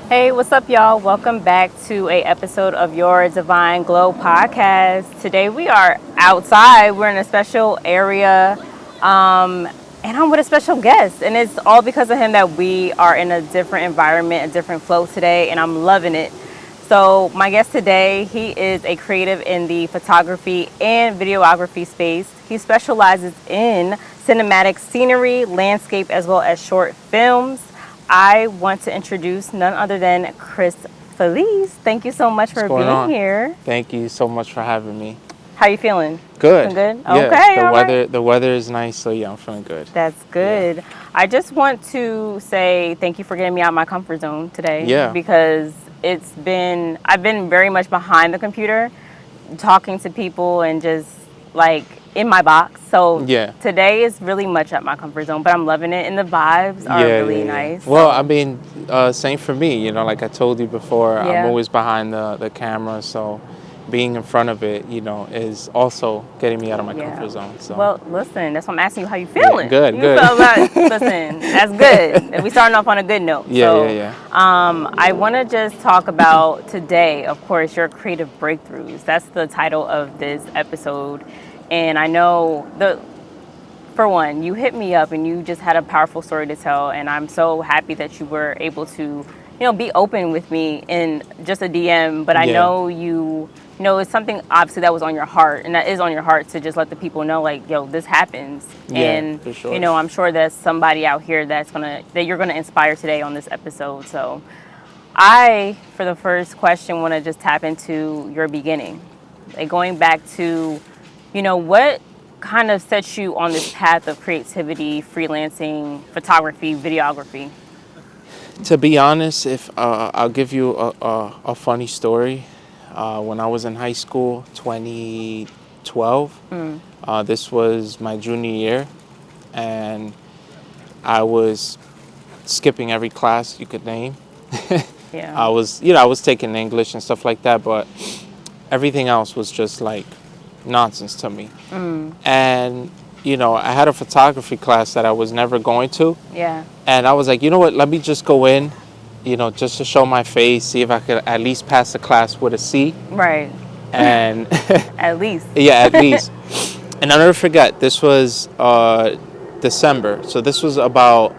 Hey, what's up, y'all? Welcome back to a episode of your Divine Glow podcast. Today we are outside. We're in a special area, and I'm with a special guest. And it's all because of him that we are in a different environment, a different flow today, and I'm loving it. So my guest today, he is a creative in the photography and videography space. He specializes in cinematic scenery, landscape, as well as short films. I want to introduce none other than Chris Feliz. Thank you so much What's for going being on? here. Thank you so much for having me. How you feeling? Good. Feeling good? Yeah. Okay, The all weather right. the weather is nice, so yeah, I'm feeling good. That's Yeah. good. I just want to say thank you for getting me out of my comfort zone today Yeah. because I've been very much behind the computer talking to people and just like in my box. So Yeah. today is really much at my comfort zone, but I'm loving it and the vibes are Yeah, really yeah, yeah. nice. Well, I So mean, same for me, like I told you before, I'm yeah. always behind the camera, so being in front of it, is also getting me out of my Yeah. comfort zone. So Well, listen, that's why I'm asking you how you yeah, feeling. good, You good. feel about listen, that's good. And we starting off on a good note. Yeah, yeah, So yeah. I want to just talk about today, of course, your creative breakthroughs. That's the title of this episode. And I know for one, you hit me up and you just had a powerful story to tell, and I'm so happy that you were able to, be open with me in just a DM. But I Yeah. know it's something obviously that was on your heart, and that is on your heart to just let the people know, like, yo, this happens, Yeah, and for sure. I'm sure there's somebody out here that you're gonna inspire today on this episode. So, I, for the first question, want to just tap into your beginning, like going back to, what kind of set you on this path of creativity, freelancing, photography, videography? To be honest, if I'll give you a funny story. When I was in high school, 2012, this was my junior year, and I was skipping every class you could name. Yeah. I was taking English and stuff like that, but everything else was just like nonsense to me. And I had a photography class that I was never going to. Yeah. And I was like, you know what, let me just go in, just to show my face, see if I could at least pass the class with a C. Right. And At least. yeah, at least. And I'll never forget, this was December. So this was about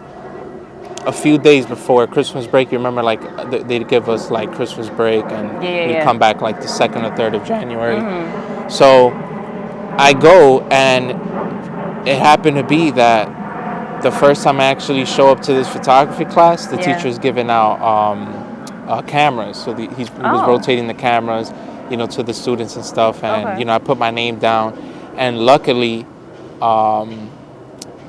a few days before Christmas break. You remember, like, they'd give us, like, Christmas break, and Yeah, yeah, we'd yeah. come back, like, the 2nd or 3rd of January. So I go, and it happened to be that the first time I actually show up to this photography class, the Yeah. teacher's giving out cameras. So he was Oh. rotating the cameras, to the students and stuff. And, Okay. I put my name down. And luckily,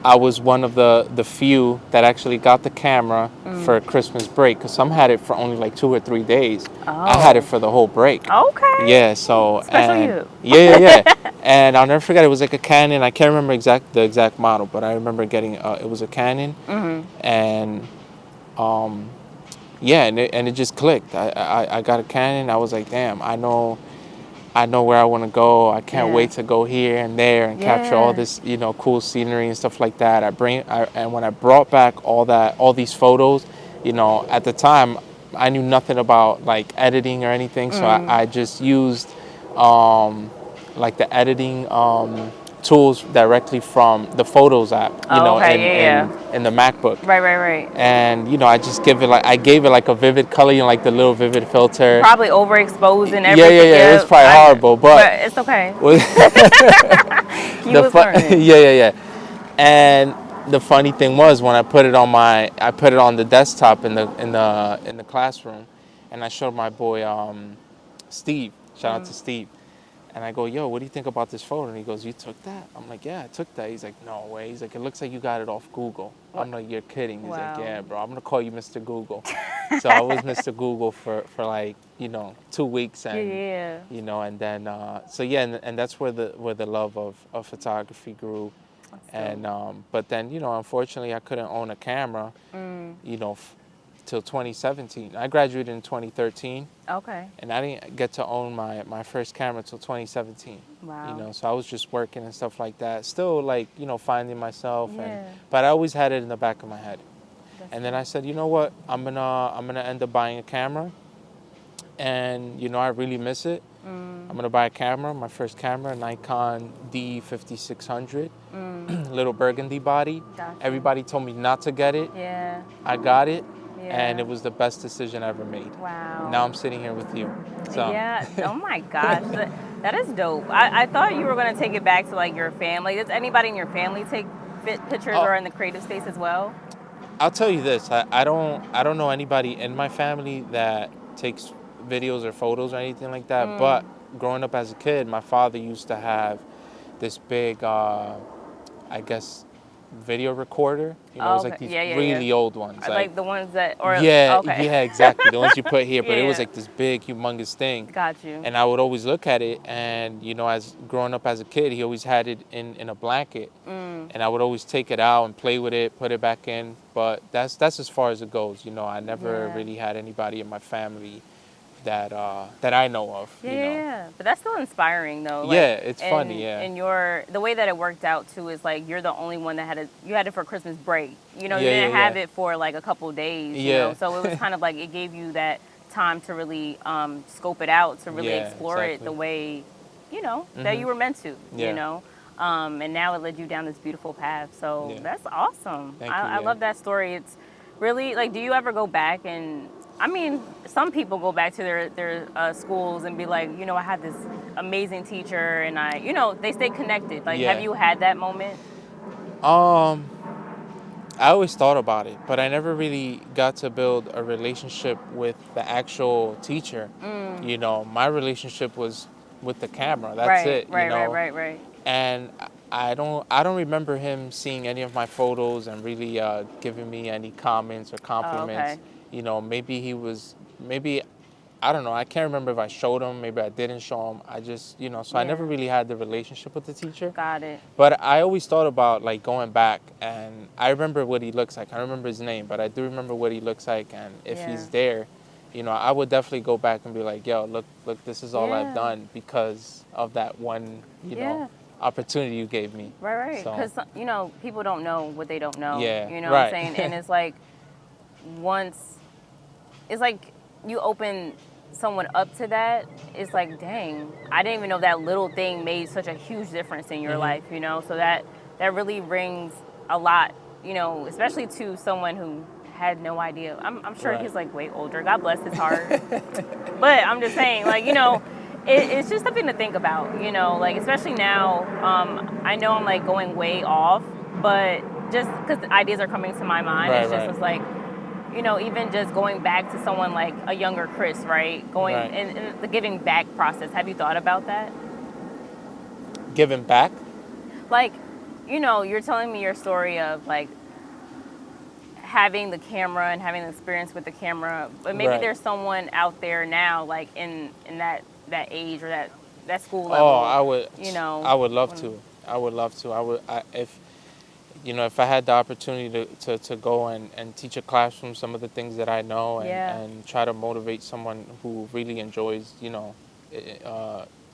I was one of the few that actually got the camera for Christmas break. Because some had it for only like 2 or 3 days. I had it Oh. for the whole break. Okay. Yeah, so, Special and you. yeah, yeah, yeah. And I'll never forget, it was like a Canon. I can't remember the exact model, but I remember getting it was a Canon. And yeah, and it just clicked. I got a Canon. I was like, damn, I know where I want to go. I can't Yeah. wait to go here and there and capture all Yeah. this, cool scenery and stuff like that. And when I brought back all these photos, at the time, I knew nothing about like editing or anything, so I just used like the editing tools directly from the Photos app, Oh, okay. Yeah, in the MacBook. yeah. Right. And I just I gave it like a vivid color, like the little vivid filter. Probably overexposing Yeah, everything. yeah. It was probably horrible, but but it's okay. was You was learning. yeah. And the funny thing was, when I put it on the desktop in the classroom, and I showed my boy Steve. Shout out to Steve. And I go, yo, what do you think about this photo? And he goes, you took that? I'm like, yeah, I took that. He's like, no way. He's like, it looks like you got it off Google. What? I'm like, you're kidding. He's Wow. like, yeah, bro, I'm going to call you Mr. Google. So I was Mr. Google for like, 2 weeks. And, Yeah. and then, so yeah, and that's where the love of photography grew. And, but then, unfortunately, I couldn't own a camera, till 2017. I graduated in 2013. Okay. And I didn't get to own my first camera till 2017. Wow. So I was just working and stuff like that. Still, like, finding myself. Yeah. But I always had it in the back of my head. And then I said, you know what? I'm gonna end up buying a camera, and I really miss it. I'm gonna buy a camera, my first camera, Nikon D5600, little burgundy body. Gotcha. Everybody told me not to get it. Yeah. I got it, and Yeah. it was the best decision I ever made. Wow. Now I'm sitting here with you. So. Yeah. Oh my gosh. That is dope. I thought you were gonna take it back to like your family. Does anybody in your family take pictures or in the creative space as well? I'll tell you this. I don't know anybody in my family that takes videos or photos or anything like that. But growing up as a kid, my father used to have this big, I guess, video recorder. It was like these really old ones. Like the ones that, yeah, exactly. The ones you put here, but it was like this big, humongous thing. Got you. And I would always look at it, and as growing up as a kid, he always had it in a blanket, and I would always take it out and play with it, put it back in. But that's as far as it goes. I never really had anybody in my family that I know of. Yeah. But that's still inspiring though. Like, yeah, it's funny. Yeah. And the way that it worked out too is like you're the only one that you had it for Christmas break. You Yeah, didn't have it for like a couple of days. Yeah. So it was kind of like it gave you that time to really scope it out, to really explore it the way that you were meant to. And now it led you down this beautiful path. So that's awesome. I love that story. It's really like, do you ever go back and, I mean, some people go back to their schools and be like, I had this amazing teacher and they stay connected. Like, have you had that moment? I always thought about it, but I never really got to build a relationship with the actual teacher. My relationship was with the camera. That's it. Right. And I don't remember him seeing any of my photos and really giving me any comments or compliments. Maybe I don't know. I can't remember if I showed him. Maybe I didn't show him. I just, so I never really had the relationship with the teacher. Got it. But I always thought about like going back, and I remember what he looks like. I remember his name, but I do remember what he looks like, and if he's there, I would definitely go back and be like, yo, look, this is all I've done because of that one, opportunity you gave me. Right. Because, people don't know what they don't know. Yeah, You know what I'm saying? And it's like, it's like you open someone up to that, it's like, dang, I didn't even know that little thing made such a huge difference in your life, So that really rings a lot, especially to someone who had no idea. I'm sure he's like way older. God bless his heart. But I'm just saying, like, it's just something to think about, like, especially now. I know I'm like going way off, but just because ideas are coming to my mind, it's like, even just going back to someone like a younger Chris, right? Going in the giving back process. Have you thought about that? Giving back? Like, you're telling me your story of like having the camera and having the experience with the camera, but maybe there's someone out there now, like in that age or that school level. Oh, I would. I would love to. I would love to. If I had the opportunity to go and teach a classroom some of the things that I know and try to motivate someone who really enjoys,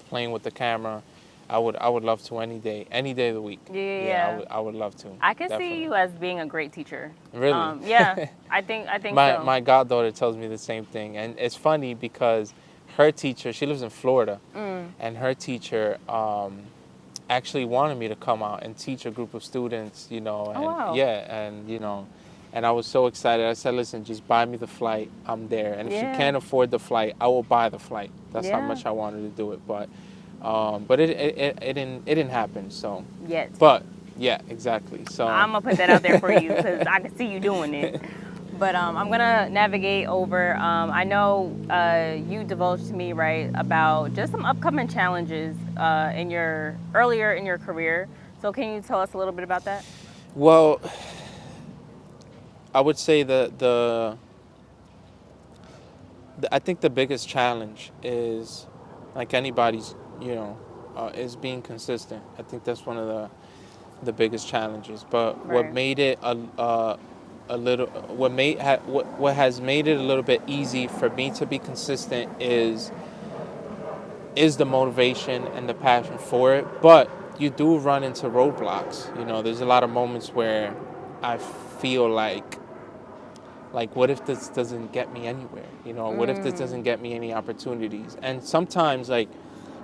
playing with the camera, I would love to any day of the week. Yeah. I would love to. I can see you as being a great teacher. Really? I think so. My goddaughter tells me the same thing, and it's funny because her teacher, she lives in Florida, and her teacher actually wanted me to come out and teach a group of students, and and I was so excited. I said, listen, just buy me the flight. I'm there. And if she can't afford the flight, I will buy the flight. That's how much I wanted to do it. But it didn't happen. So yet. But yeah, exactly. So I'm gonna put that out there for you because I can see you doing it. But I'm gonna navigate over. I know you divulged to me about just some upcoming challenges earlier in your career. So can you tell us a little bit about that? Well, I would say I think the biggest challenge is, like anybody's, is being consistent. I think that's one of the biggest challenges. But what made it what has made it a little bit easy for me to be consistent is the motivation and the passion for it. But you do run into roadblocks. There's a lot of moments where I feel like like, what if this doesn't get me anywhere? What if this doesn't get me any opportunities? And sometimes, like,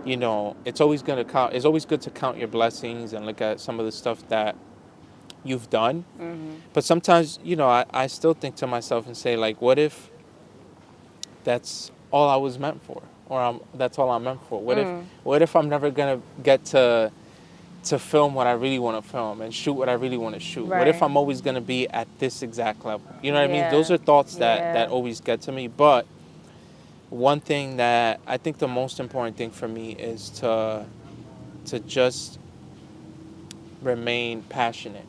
it's always going to count. It's always good to count your blessings and look at some of the stuff that you've done. But sometimes, I still think to myself and say, like, what if that's all I was meant for? Or that's all I'm meant for? What if I'm never going to get to film what I really want to film and shoot what I really want to shoot? Right. What if I'm always going to be at this exact level? You know what I mean? Yeah. Those are thoughts Yeah. that always get to me. But one thing that I think the most important thing for me is to just remain passionate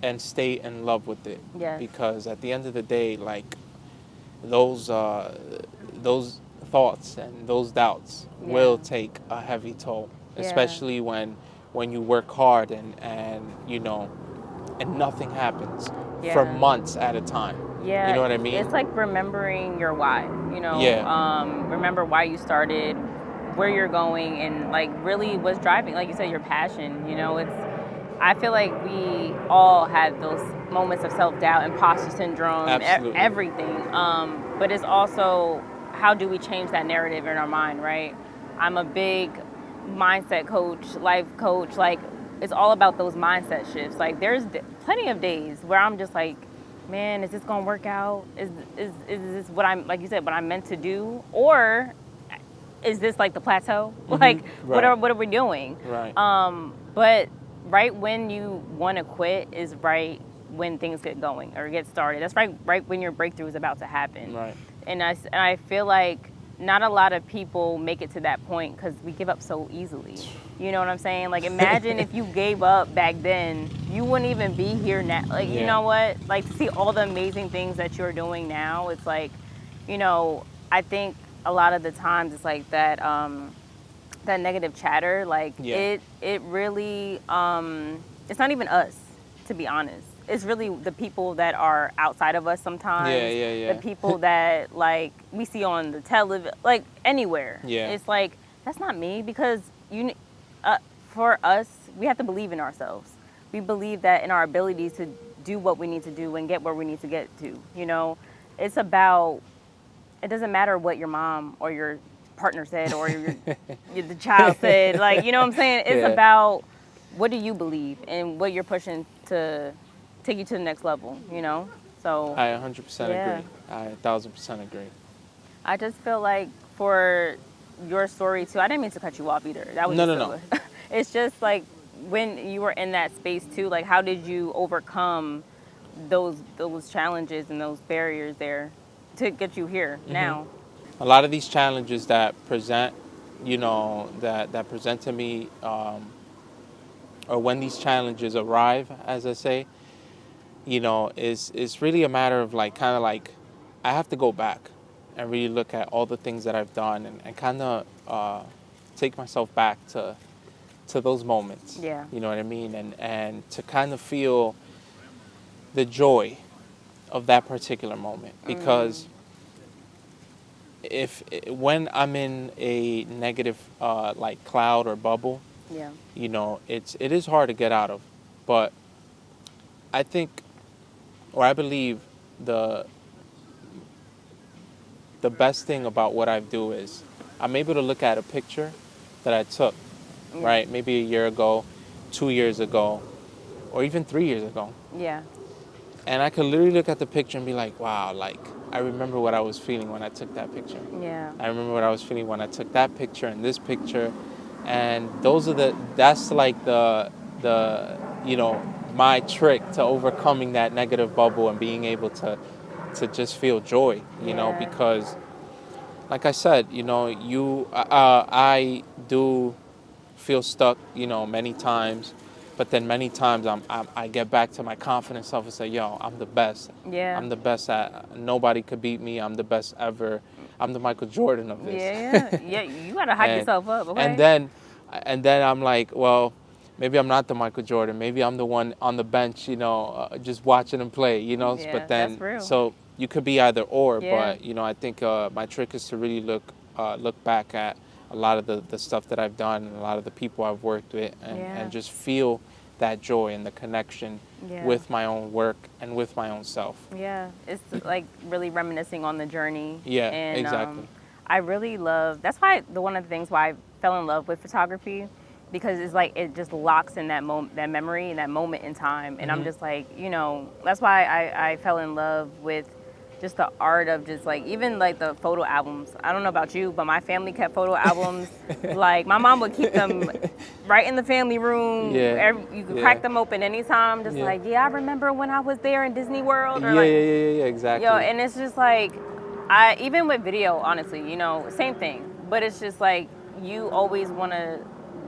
and stay in love with it. Yes. Because at the end of the day, like, those thoughts and those doubts Yeah. will take a heavy toll, especially when you work hard and nothing happens for months at a time. Yeah, You know what I mean? It's like remembering your why, remember why you started, where you're going, and like really what's driving, like you said, your passion. I feel like we all have those moments of self-doubt, imposter syndrome, Absolutely. Everything. But it's also, how do we change that narrative in our mind, right? I'm a big mindset coach, life coach. Like, it's all about those mindset shifts. Like, there's plenty of days where I'm just like, man, is this gonna work out? Is this what I'm, like you said, what I'm meant to do? Or is this like the plateau? Like, Right. what are we doing? Right. But right when you want to quit is right when things get going or get started. That's right when your breakthrough is about to happen. Right. And I feel like not a lot of people make it to that point because we give up so easily. You know what I'm saying? Like, imagine if you gave up back then, you wouldn't even be here now. Like, you know what? Like, to see all the amazing things that you're doing now, it's like, I think a lot of the times it's like that that negative chatter, like, it really, it's not even us, to be honest. It's really the people that are outside of us sometimes. Yeah. The people that, like, we see on the television, like, anywhere. Yeah. It's like, that's not me, because for us, we have to believe in ourselves. We believe that in our abilities to do what we need to do and get where we need to get to. It's about, it doesn't matter what your mom or your partner said or the child said. Like, you know what I'm saying? It's about, what do you believe and what you're pushing to take you to the next level, So I 100% agree. I 1,000% agree. I just feel like for your story too, I didn't mean to cut you off either. That was No. It's just like, when you were in that space too, like, how did you overcome those challenges and those barriers there to get you here now? A lot of these challenges that present, that present to me, or when these challenges arrive, as I say, is really a matter of, like, kind of like, I have to go back and really look at all the things that I've done and kind of take myself back to those moments. Yeah. You know what I mean? And to kind of feel the joy of that particular moment. Because when I'm in a negative like cloud or bubble, it is hard to get out of. But I think, or I believe, the best thing about what I do is I'm able to look at a picture that I took, right? Maybe a year ago, 2 years ago, or even 3 years ago. Yeah. And I could literally look at the picture and be like, wow, like, I remember what I was feeling when I took that picture. Yeah. I remember what I was feeling when I took that picture and this picture. And that's like the my trick to overcoming that negative bubble and being able to just feel joy, because, like I said, I do feel stuck, many times, but then many times I get back to my confident self and say, yo, I'm the best. Yeah. I'm the best nobody could beat me. I'm the best ever. I'm the Michael Jordan of this. Yeah. You gotta hype yourself up, okay? And then I'm like, well, maybe I'm not the Michael Jordan. Maybe I'm the one on the bench, just watching him play, Yeah, but then, that's real. so you could be either or, Yeah. but, I think my trick is to really look back at a lot of the stuff that I've done and a lot of the people I've worked with and just feel that joy and the connection Yeah. with my own work and with my own self. Yeah, it's like really reminiscing on the journey. Yeah, And exactly. I really love. That's why one of the things why I fell in love with photography, because it's like it just locks in that moment, that memory, and that moment in time. And I'm just like, that's why I fell in love with just the art of just like even like the photo albums. I don't know about you, but my family kept photo albums. Like my mom would keep them right in the family room. Yeah, You could crack yeah, them open anytime. Just yeah, like, yeah, I remember when I was there in Disney World, or yeah, like, yeah, yeah, yeah, exactly. and it's just like, I even with video, honestly, same thing. But it's just like you always want to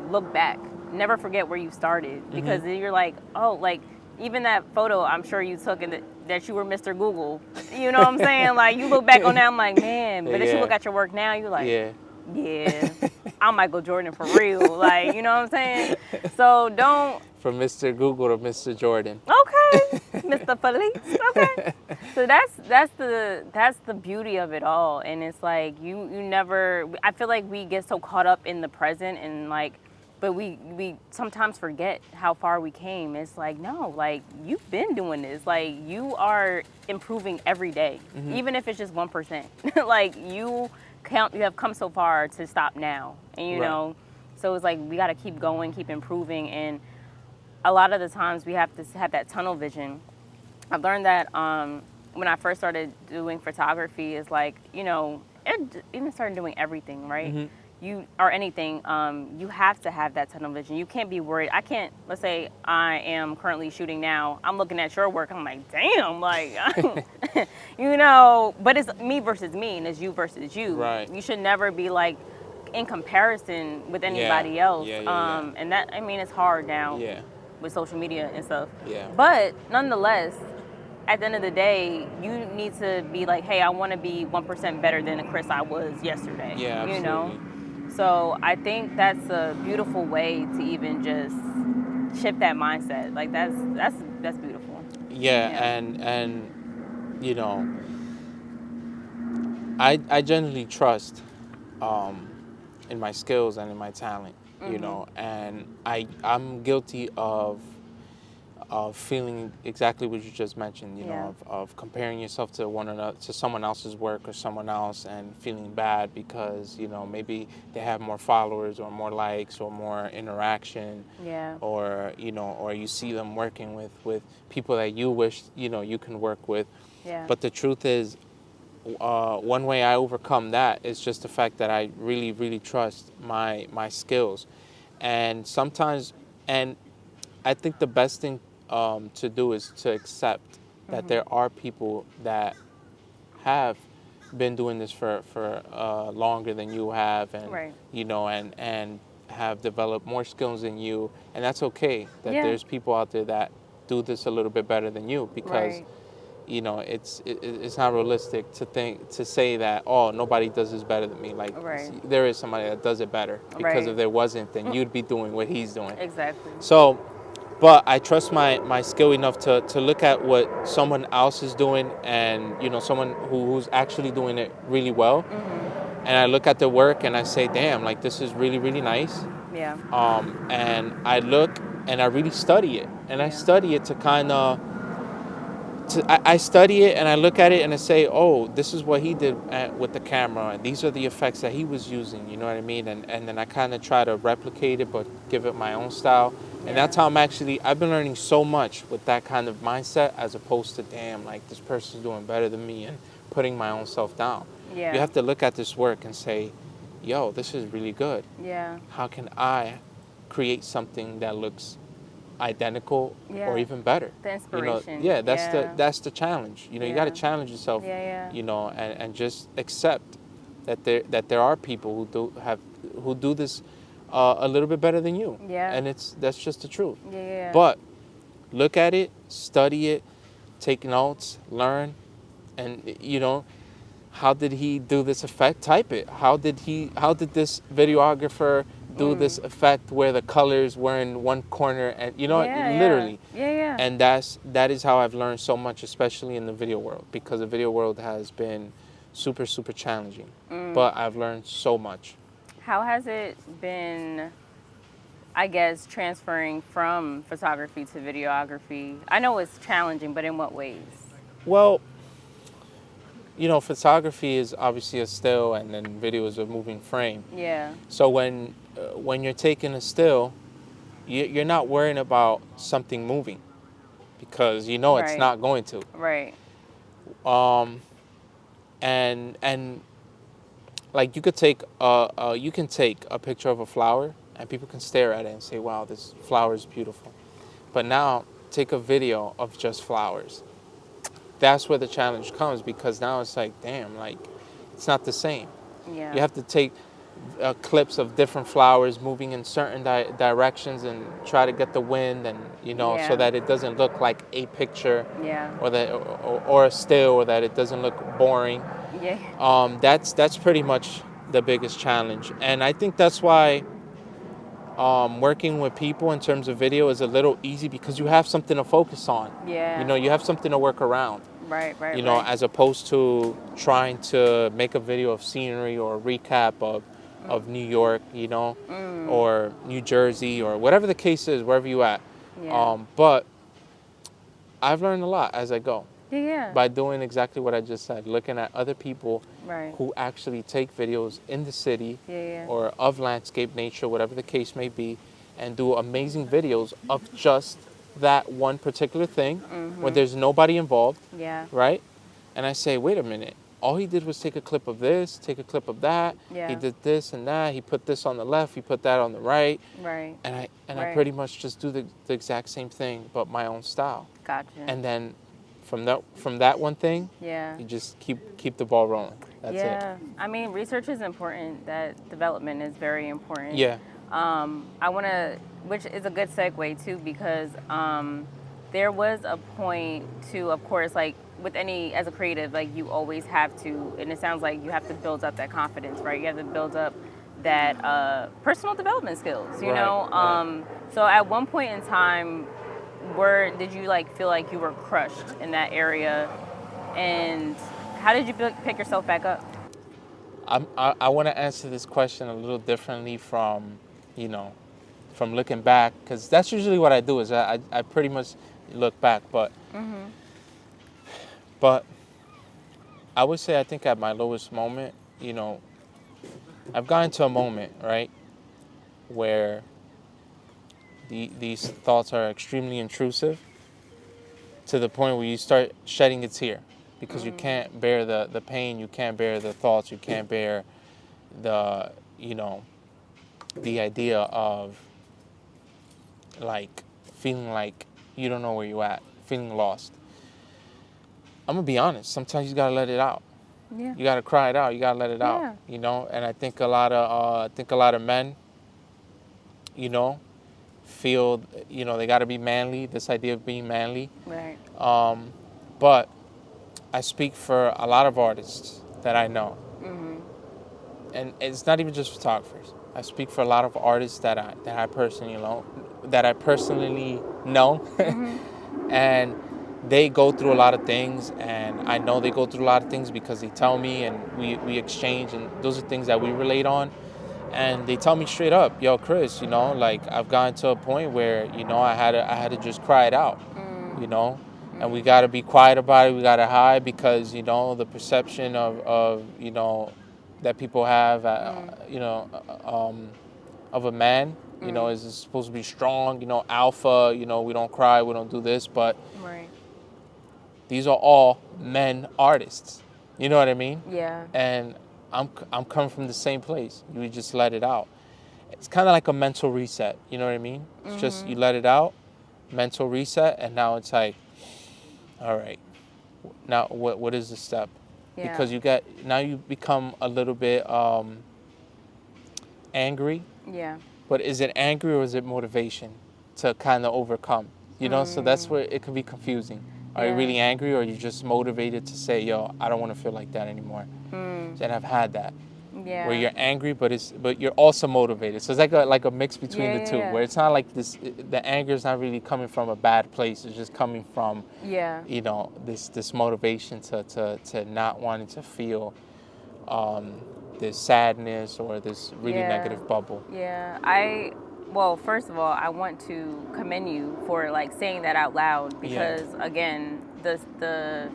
look back, never forget where you started, because you're like, oh, like even that photo I'm sure you took and that you were Mr. Google. You know what I'm saying? Like you look back on that, I'm like, man. But as you Yeah. look at your work now, you're like, Yeah. yeah, I'm Michael Jordan for real. Like, you know what I'm saying? So don't. From Mr. Google to Mr. Jordan. Okay, Mr. Feliz. Okay. So that's the beauty of it all, and it's like you never. I feel like we get so caught up in the present and like, but we sometimes forget how far we came. It's like no, like you've been doing this. Like you are improving every day, even if it's just 1%. Like you have come so far to stop now, and you Right. know. So it's like we got to keep going, keep improving, and a lot of the times we have to have that tunnel vision. I've learned that when I first started doing photography, is like, and even started doing everything, right? You or anything, you have to have that tunnel vision. You can't be worried. I can't. Let's say I am currently shooting now. I'm looking at your work. I'm like, damn, like, But it's me versus me, and it's you versus you. Right. You should never be like in comparison with anybody else. Yeah. And that, I mean, it's hard now. Yeah. With social media and stuff. Yeah. But nonetheless, at the end of the day, you need to be like, hey, I want to be 1% better than the Chris I was yesterday. Yeah, absolutely. So I think that's a beautiful way to even just shift that mindset. Like that's beautiful. Yeah, and I generally trust in my skills and in my talent, and I'm guilty of feeling exactly what you just mentioned, of comparing yourself to one another, to someone else's work or someone else, and feeling bad because maybe they have more followers or more likes or more interaction, or or you see them working with people that you wish you can work with. But the truth is, one way I overcome that is just the fact that I really, really trust my skills, and sometimes, and I think the best thing to do is to accept that there are people that have been doing this for longer than you have, and Right. And have developed more skills than you, and that's okay. That Yeah. there's people out there that do this a little bit better than you, because Right. it's not realistic to say that, oh, nobody does this better than me. Like Right. there is somebody that does it better, because Right. if there wasn't, then you'd be doing what he's doing. Exactly. So, but I trust my skill enough to look at what someone else is doing, and someone who's actually doing it really well, and I look at the work and I say, damn, like this is really, really nice. Yeah. And I look and I really study it, and I study it to kind of. I study it and I look at it and I say, oh, this is what he did with the camera, and these are the effects that he was using, you know what I mean? And then I kind of try to replicate it, but give it my own style. And that's how I've been learning so much with that kind of mindset, as opposed to, damn, like this person's doing better than me, and putting my own self down. Yeah. You have to look at this work and say, yo, this is really good. Yeah. How can I create something that looks identical Yeah. or even better? The inspiration. That's the challenge. You got to challenge yourself. And just accept that there are people who do this a little bit better than you. Yeah. And that's just the truth. Yeah. But look at it, study it, take notes, learn, and how did he do this effect? Type it. How did this videographer do this effect where the colors were in one corner, and literally. Yeah. And that is how I've learned so much, especially in the video world, because the video world has been super, super challenging. But I've learned so much. How has it been? I guess, transferring from photography to videography? I know it's challenging, but in what ways? Well, photography is obviously a still, and then video is a moving frame. Yeah. So when you're taking a still, you're not worrying about something moving because it's Right. not going to. Right. Um, and like you can take a picture of a flower and people can stare at it and say, wow, this flower is beautiful. But now take a video of just flowers. That's where the challenge comes, because now it's like, damn, like it's not the same. Yeah. You have to take clips of different flowers moving in certain directions and try to get the wind, and so that it doesn't look like a picture, Yeah. or a still, or that it doesn't look boring. Yeah. That's pretty much the biggest challenge, and I think that's why working with people in terms of video is a little easy, because you have something to focus on. Yeah. You have something to work around. Right. Right. As opposed to trying to make a video of scenery or a recap of New York, or New Jersey, or whatever the case is, wherever you at. Yeah. But I've learned a lot as I go Yeah. by doing exactly what I just said, looking at other people Right. who actually take videos in the city Yeah. or of landscape, nature, whatever the case may be, and do amazing videos of just that one particular thing where there's nobody involved, Yeah. right? And I say, wait a minute, all he did was take a clip of this, take a clip of that. Yeah. He did this and that. He put this on the left. He put that on the right. Right. And I Right. pretty much just do the exact same thing, but my own style. Gotcha. And then from that one thing, Yeah. you just keep the ball rolling. That's it. Yeah. I mean, research is important. That development is very important. Yeah. I want to, which is a good segue too, because there was a point to, of course, like with any, as a creative, like you always have to, and it sounds like you have to build up that confidence, right? You have to build up that personal development skills, you Right, know? right. So at one point in time, did you like feel like you were crushed in that area, and how did you pick yourself back up? I want to answer this question a little differently from looking back, because that's usually what I do, is I pretty much look back, but I would say I think at my lowest moment, I've gotten to a moment, right, where these thoughts are extremely intrusive, to the point where you start shedding a tear, because you can't bear the pain, you can't bear the thoughts, you can't bear the the idea of like feeling like you don't know where you're at, feeling lost. I'm gonna be honest, sometimes you gotta let it out. Yeah. You gotta cry it out, you gotta let it out, and I think a lot of men, feel, they gotta be manly, this idea of being manly. Right. But I speak for a lot of artists that I know. And it's not even just photographers. I speak for a lot of artists that I personally know, and they go through a lot of things, and I know they go through a lot of things because they tell me, and we exchange, and those are things that we relate on. And they tell me straight up, yo, Chris, like I've gotten to a point where, I had to just cry it out, and we got to be quiet about it. We got to hide, because, the perception of that people have, of a man, is supposed to be strong, alpha, we don't cry, we don't do this, but Right. these are all men artists. You know what I mean? Yeah. And I'm coming from the same place. You just let it out. It's kind of like a mental reset. You know what I mean? It's just you let it out, mental reset, and now it's like, all right, now what is the step? Yeah. Because now you become a little bit angry. Yeah. But is it angry or is it motivation to kind of overcome? So that's where it can be confusing. Are you really angry, or are you just motivated to say, yo, I don't want to feel like that anymore? And I've had that. Yeah. Where you're angry, but you're also motivated. So it's like a mix between the two, where it's not like this. The anger is not really coming from a bad place. It's just coming from this motivation to not wanting to feel this sadness or this really negative bubble. Yeah. Well, first of all, I want to commend you for like saying that out loud because again, the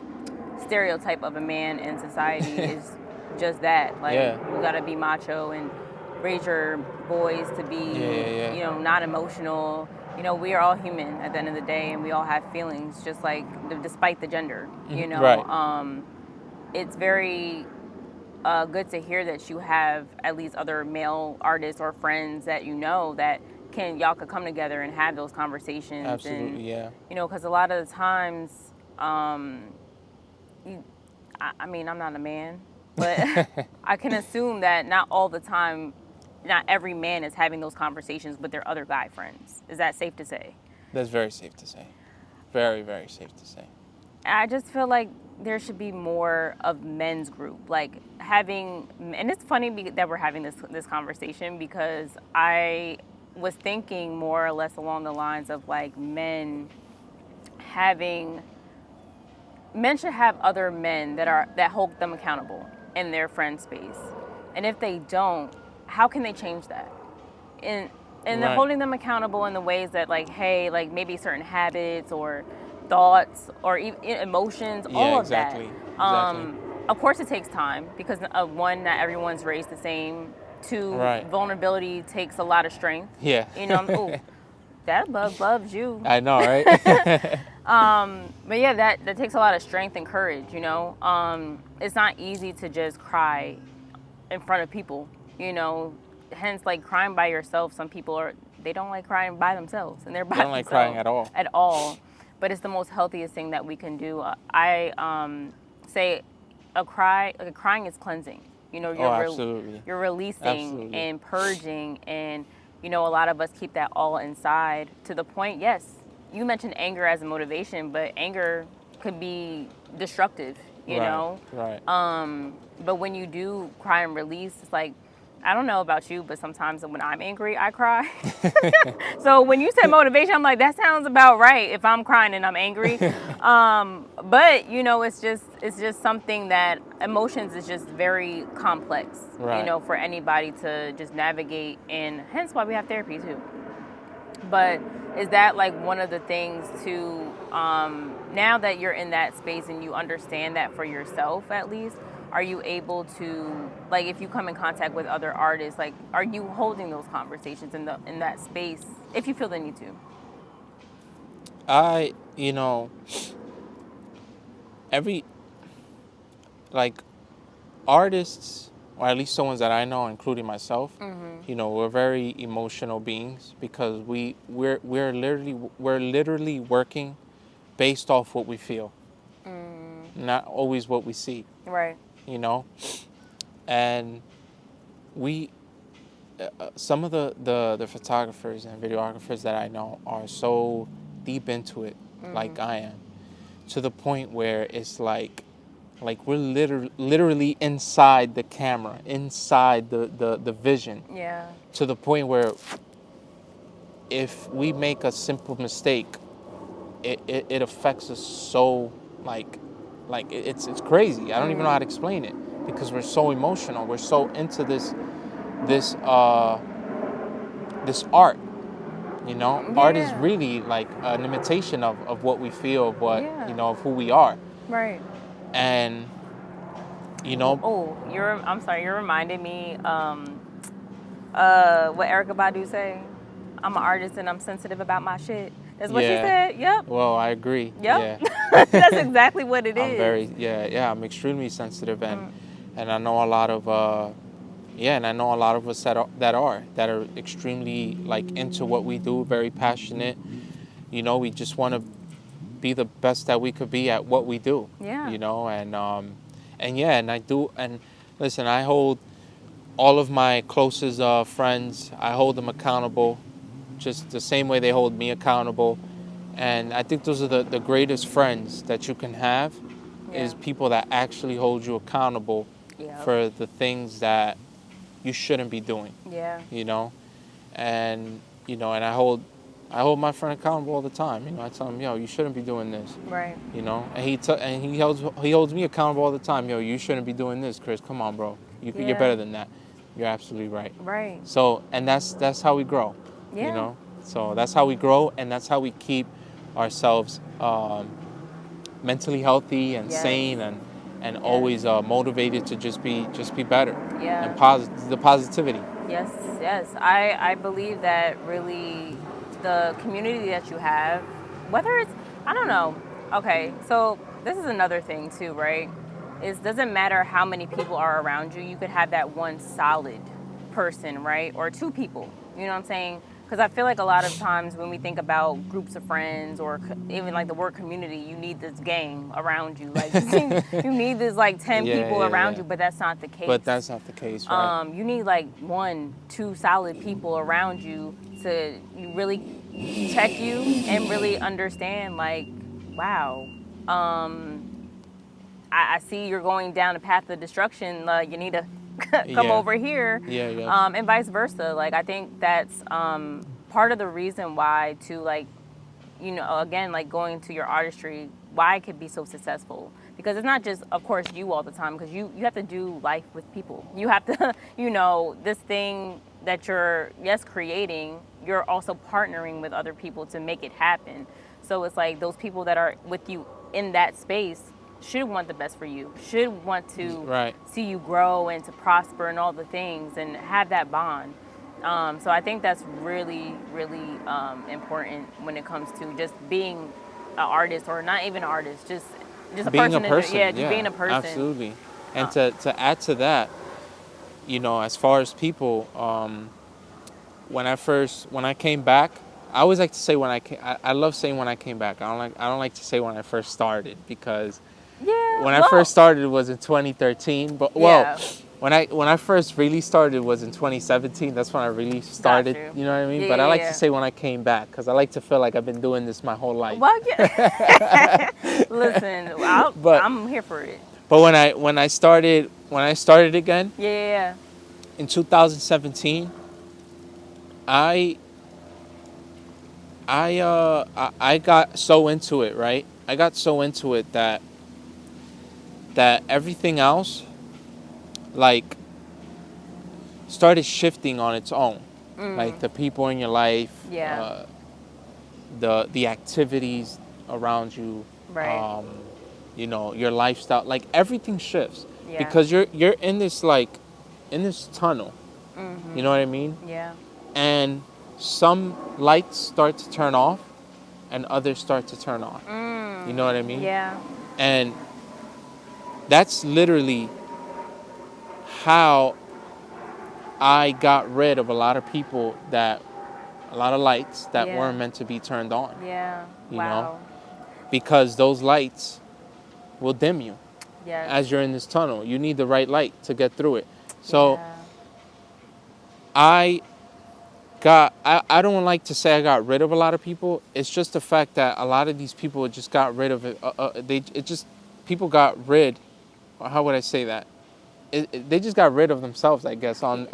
stereotype of a man in society is just that. Like you gotta be macho and raise your boys to be, you know, not emotional. You know, we are all human at the end of the day, and we all have feelings, just like despite the gender. You know, Right. It's very good to hear that you have at least other male artists or friends that you know that y'all could come together and have those conversations. Absolutely, and, yeah. You know, because a lot of the times, I mean, I'm not a man, but I can assume that not all the time, not every man is having those conversations with their other guy friends. Is that safe to say? That's very safe to say. Very, very safe to say. I just feel like there should be more of men's group, like having, and it's funny that we're having this conversation because I was thinking more or less along the lines of like men should have other men that hold them accountable in their friend space, and if they don't, how can they change that? And they're holding them accountable in the ways that like, hey, like maybe certain habits or thoughts or emotions, all of that. Exactly. Of course, it takes time because one, not everyone's raised the same. Two, Right. vulnerability takes a lot of strength. Yeah. You know, oh, that bug loves you. I know, right? But yeah, that takes a lot of strength and courage. You know, it's not easy to just cry in front of people. You know, hence like crying by yourself. Some people they don't like crying by themselves, and they're by They don't like crying at all. At all. But it's the most healthiest thing that we can do. I say crying is cleansing. You know, Absolutely. You're releasing Absolutely. and purging, and you know, a lot of us keep that all inside to the point. Yes, you mentioned anger as a motivation, but anger could be destructive. You know. Right. But when you do cry and release, it's like, I don't know about you, but sometimes when I'm angry, I cry. So when you said motivation, I'm like, that sounds about right if I'm crying and I'm angry. But you know, it's just something that emotions is just very complex, Right. you know, for anybody to just navigate, and hence why we have therapy too. But is that like one of the things to, now that you're in that space and you understand that for yourself at least, are you able to, like, if you come in contact with other artists, like, are you holding those conversations in that space if you feel the need to? You know, like, artists, or at least the ones that I know, including myself, you know, we're very emotional beings because we're literally working based off what we feel, not always what we see. Right. You know, and some of the photographers and videographers that I know are so deep into it, like I am, to the point where it's like we're literally inside the camera, inside the vision. Yeah. To the point where if we make a simple mistake, it affects us so like it's crazy. I don't even know how to explain it because we're so emotional. We're so into this art. You know, art is really like an imitation of what we feel, of what you know, of who we are. Right. And you know. Oh, I'm sorry. You're reminding me. What Erykah Badu say? I'm an artist and I'm sensitive about my shit. That's what she said. Yep. Well, I agree. Yep. Yeah. That's exactly what it I'm is. I'm extremely sensitive, and I know a lot of and I know a lot of us that are extremely like into what we do, very passionate. You know, we just want to be the best that we could be at what we do. Yeah. You know, and I do, and listen, I hold all of my closest friends, I hold them accountable just the same way they hold me accountable. And I think those are the greatest friends that you can have, is people that actually hold you accountable for the things that you shouldn't be doing. Yeah. You know? And, you know, and I hold my friend accountable all the time. You know, I tell him, yo, you shouldn't be doing this. Right. You know, and he holds me accountable all the time. Yo, you shouldn't be doing this, Chris. Come on, bro. You're better than that. You're absolutely right. Right. So, and that's how we grow. Yeah. You know, so that's how we grow, and that's how we keep ourselves mentally healthy and Yes. sane, and Yes. always motivated to just be better, Yeah. and the positivity. Yes, yes. I believe that really the community that you have, whether it's, I don't know. Okay, so this is another thing too, right? It doesn't matter how many people are around you. You could have that one solid person, right? Or two people. You know what I'm saying? Because I feel like a lot of times when we think about groups of friends or even like the word community, you need this gang around you. Like you need this like 10 Yeah, people yeah, around yeah. you, but that's not the case. But that's not the case, right? You need like 1, 2 solid people around you to really check you and really understand like, wow, I see you're going down a path of destruction. You need to come Yeah. over here, Yeah, yeah. and vice versa. Like I think that's part of the reason why to like, you know, again, like going to your artistry, why it could be so successful. Because it's not just, of course, you all the time, because you have to do life with people. You have to, you know, this thing that you're, yes, creating, you're also partnering with other people to make it happen. So it's like those people that are with you in that space should want the best for you, should want to Right. see you grow and to prosper and all the things and have that bond. So I think that's really, really important when it comes to just being an artist, or not even an artist, just a Being a person. person, Yeah, just being a person. absolutely. And to add to that, you know, as far as people, when I came back, I always like to say when I love saying when I came back. I don't like to say when I first started, because Yeah. when I first started was in 2013. But Yeah. when I first really started was in 2017. That's when I really started. Got you. You know what I mean? Yeah, But I yeah, like yeah. to say when I came back, because I like to feel like I've been doing this my whole life. Well, yeah. Listen, I'm here for it. But when I started again Yeah, yeah, in 2017, I I got so into it, right? I got so into it that everything else like started shifting on its own. Like the people in your life, yeah. the activities around you, Right. you know, your lifestyle, like everything shifts, Yeah. because you're in this tunnel. You know what I mean? Yeah. And some lights start to turn off and others start to turn on. You know what I mean? Yeah. And that's literally how I got rid of a lot of lights that Yeah. weren't meant to be turned on. Yeah. You Wow. know? Because those lights will dim you Yes. as you're in this tunnel. You need the right light to get through it. So Yeah. I don't like to say I got rid of a lot of people. It's just the fact that a lot of these people just got rid of it. People got rid, or how would I say that? They just got rid of themselves, I guess, on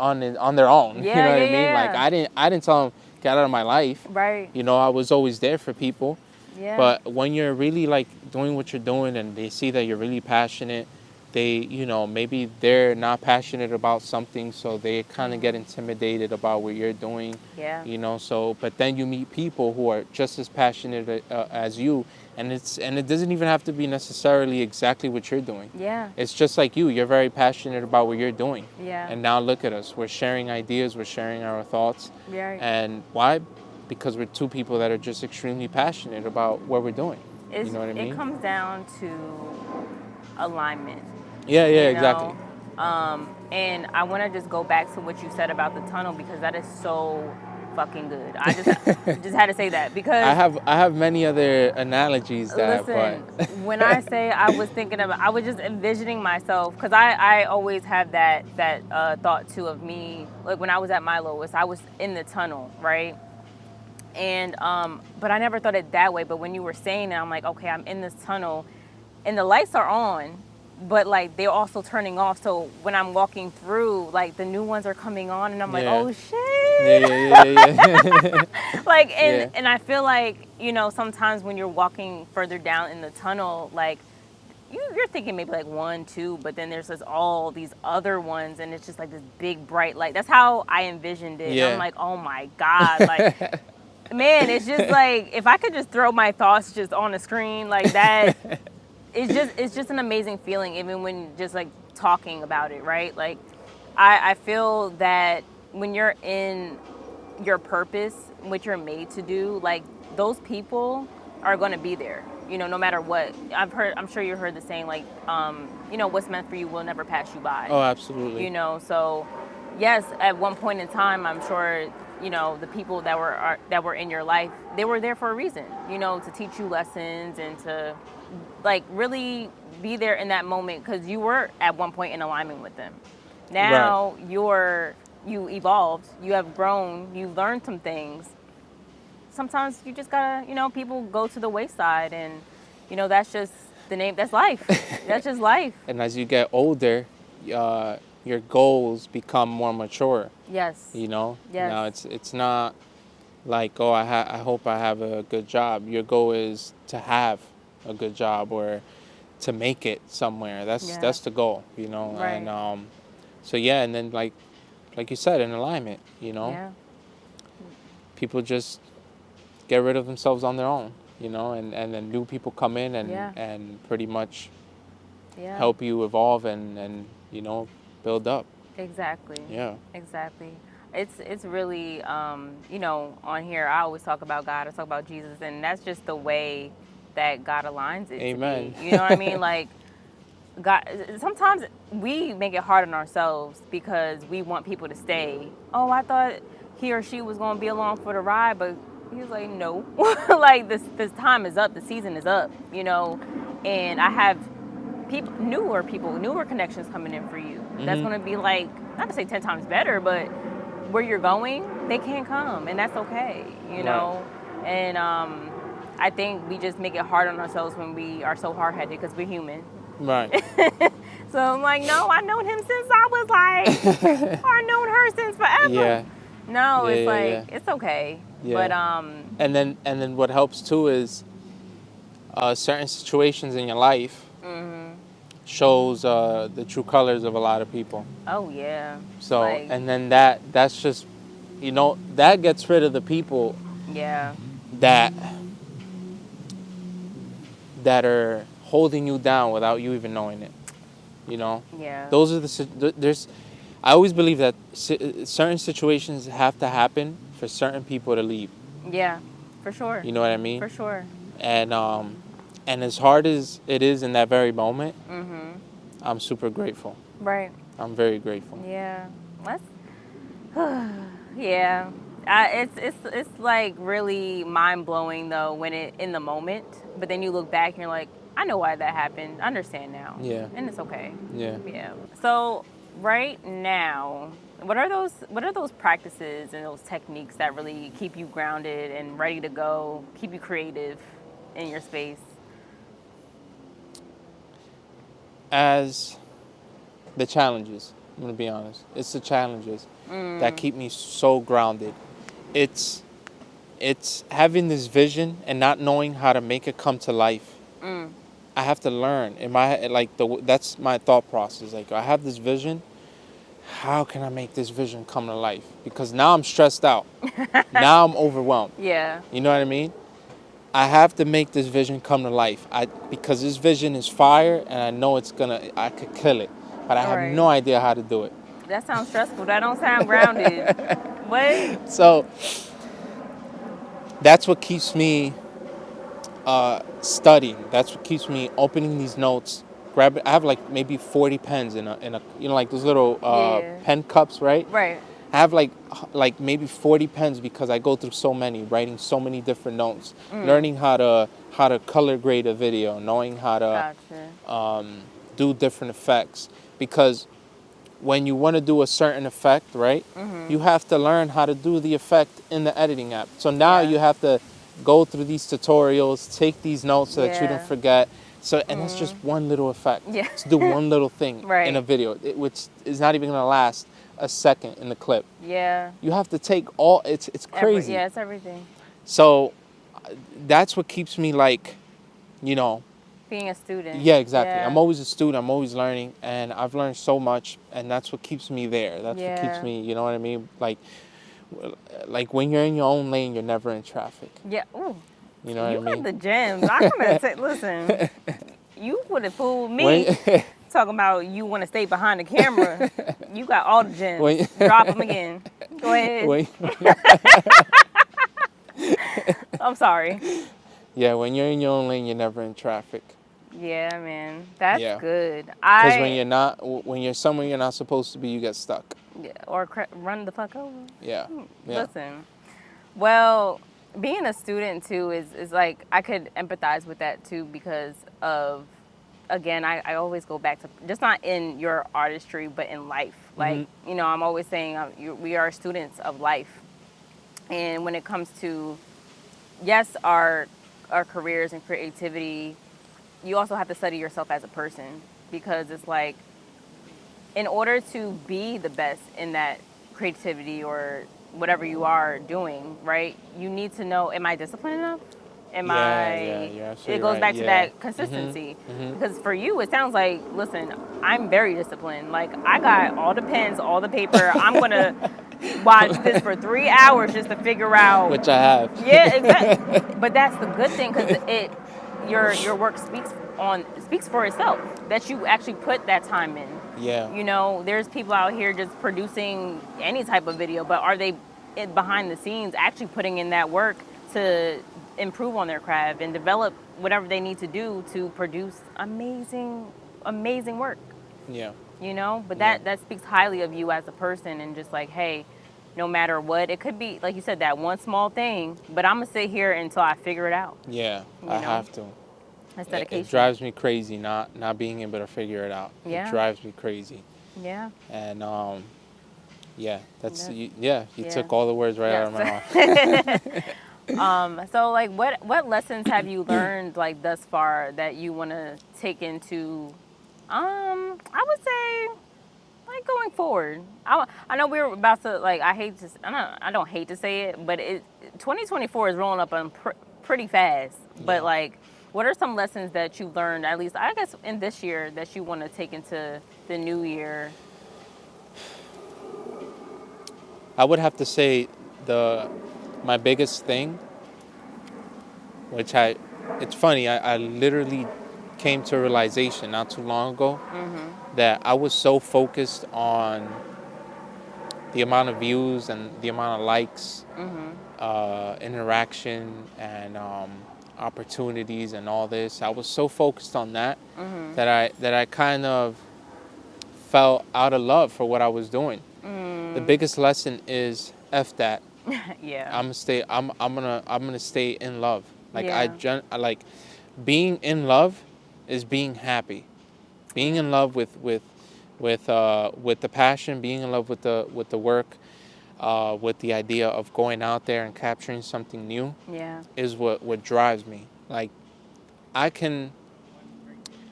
their own. Yeah, You know what yeah, I mean? Like yeah. I didn't tell them get out of my life. Right. You know, I was always there for people. Yeah. But when you're really like doing what you're doing and they see that you're really passionate, they, you know, maybe they're not passionate about something, so they kind of get intimidated about what you're doing. Yeah. You know, so but then you meet people who are just as passionate as you, and it doesn't even have to be necessarily exactly what you're doing. Yeah. It's just like you're very passionate about what you're doing. Yeah. And now look at us. We're sharing ideas, we're sharing our thoughts. Right. And why? Because we're two people that are just extremely passionate about what we're doing. You know what I mean? It comes down to alignment. Yeah, you know? exactly. And I want to just go back to what you said about the tunnel, because that is so fucking good. I just had to say that, because I have many other analogies that, listen, but when I say I was thinking about, I was just envisioning myself, because I always have that thought too of me, like when I was at my lowest, I was in the tunnel, right? And but I never thought it that way. But when you were saying it, I'm like, okay, I'm in this tunnel, and the lights are on, but like they're also turning off. So when I'm walking through, like the new ones are coming on, and I'm like, Yeah. oh shit. yeah. Like, Yeah. and I feel like, you know, sometimes when you're walking further down in the tunnel, like you're thinking maybe like one, two, but then there's just all these other ones, and it's just like this big bright light. That's how I envisioned it. And I'm Yeah. like, oh my God, like, man, it's just like if I could just throw my thoughts just on the screen like that, it's just an amazing feeling, even when just like talking about it, right? Like, I feel that when you're in your purpose, what you're made to do, like those people are going to be there, no matter what. I'm sure you heard the saying, like, what's meant for you will never pass you by. Oh, absolutely. So yes, at one point in time, I'm sure, the people that were in your life, they were there for a reason, to teach you lessons and to like really be there in that moment, because you were at one point in alignment with them. Now you evolved, you have grown, you learned some things. Sometimes you just gotta, people go to the wayside, and that's just the name. That's life. That's just life. And as you get older, your goals become more mature. Yes. Yes. Now it's not like, oh, I hope I have a good job. Your goal is to have a good job or to make it somewhere. That's the goal. Right. And so yeah, and then like you said, in alignment. Yeah. People just get rid of themselves on their own. And then new people come in and pretty much help you evolve and build up. Exactly. Yeah. Exactly. It's really on here I always talk about God, I talk about Jesus, and that's just the way that God aligns it. Amen. To be. You know what I mean? Like, God, sometimes we make it hard on ourselves because we want people to stay. Oh, I thought he or she was going to be along for the ride, but he was like, no. Like, this time is up, the season is up, and I have newer connections coming in for you. That's going to be like, not to say 10 times better, but where you're going, they can't come, and that's okay, know. And I think we just make it hard on ourselves when we are so hard-headed because we're human. Right. So I'm like, no, I've known him since I was like, or I've known her since forever. Yeah. No, it's like, it's okay. Yeah. But and then what helps too is certain situations in your life shows the true colors of a lot of people. Oh yeah. So and then that's just that gets rid of the people. Yeah. That are holding you down without you even knowing it. Yeah. Those are I always believe that certain situations have to happen for certain people to leave. Yeah, for sure. You know what I mean? For sure. And as hard as it is in that very moment, I'm super grateful. Right. I'm very grateful. Yeah. That's yeah. It's like really mind blowing though when in the moment, but then you look back and you're like, I know why that happened. I understand now. Yeah. And it's okay. Yeah. Yeah. So right now, what are those practices and those techniques that really keep you grounded and ready to go, keep you creative in your space? As the challenges, I'm gonna be honest. It's the challenges that keep me so grounded. It's having this vision and not knowing how to make it come to life. I have to learn. In my head, like that's my thought process. Like, I have this vision. How can I make this vision come to life? Because now I'm stressed out. Now I'm overwhelmed. Yeah. You know what I mean? I have to make this vision come to life. Because this vision is fire, and I know I could kill it, but I have no idea how to do it. That sounds stressful. That don't sound grounded. What? So that's what keeps me studying. That's what keeps me opening these notes. I have like maybe 40 pens in a like those little pen cups, right? Right. I have like maybe 40 pens because I go through so many, writing so many different notes, learning how to color grade a video, knowing how to do different effects. Because when you want to do a certain effect, right, you have to learn how to do the effect in the editing app. So now you have to go through these tutorials, take these notes so that you don't forget. So, and that's just one little effect. Yeah. To do one little thing in a video, which is not even going to last a second in the clip. Yeah. You have to take it's crazy. It's everything. So that's what keeps me like, Being a student. Yeah, exactly. Yeah. I'm always a student. I'm always learning, and I've learned so much, and that's what keeps me there. That's what keeps Yeah. me. You know what I mean? Like when you're in your own lane, you're never in traffic. Yeah. Ooh. You know what You I got mean? the gems. I'm gonna say, listen. You would have fooled When me talking about you want to stay behind the camera. You got all the gems. when Drop them again. Go ahead. when, I'm sorry. yeah, when you're in your own lane, you're never in traffic. Yeah, man. That's Yeah. good. Because when you're somewhere you're not supposed to be, you get stuck. Yeah, or run the fuck over. Yeah. Yeah. Listen. Well, being a student too is like I could empathize with that too because of again I always go back to just not in your artistry but in life. Like I'm always saying we are students of life, and when it comes to yes our careers and creativity, you also have to study yourself as a person because it's like in order to be the best in that creativity or whatever you are doing, right? You need to know, am I disciplined enough? Am Yeah, you're absolutely it goes right. back to Yeah. that consistency. Because for you, it sounds like, listen, I'm very disciplined. Like, I got all the pens, all the paper. I'm going to watch this for 3 hours just to figure out. Which I have. Yeah, exactly. But that's the good thing because your work speaks for itself. That you actually put that time in. Yeah. There's people out here just producing any type of video, but are they behind the scenes actually putting in that work to improve on their craft and develop whatever they need to do to produce amazing work? Yeah. But that speaks highly of you as a person and just like, hey, no matter what, it could be, like you said, that one small thing, but I'm going to sit here until I figure it out. Yeah, I have to. That's dedication. It drives me crazy not being able to figure it out. Yeah. It drives me crazy. Yeah. And yeah, you Yeah. took all the words right out of my mouth. So like what lessons have you learned like thus far that you want to take into I would say like going forward? I know we're about to like I don't hate to say it, but 2024 is rolling up on pretty fast. But like what are some lessons that you've learned, at least I guess in this year, that you want to take into the new year? I would have to say my biggest thing, which it's funny, I literally came to a realization not too long ago that I was so focused on the amount of views and the amount of likes, interaction and opportunities and all this. I was so focused on that that I kind of fell out of love for what I was doing. The biggest lesson is F that. Yeah. I'm gonna stay in love. Like Yeah. I like being in love is being happy. Being in love with the passion, being in love with the work, with the idea of going out there and capturing something new. Yeah. Is what drives me. Like I can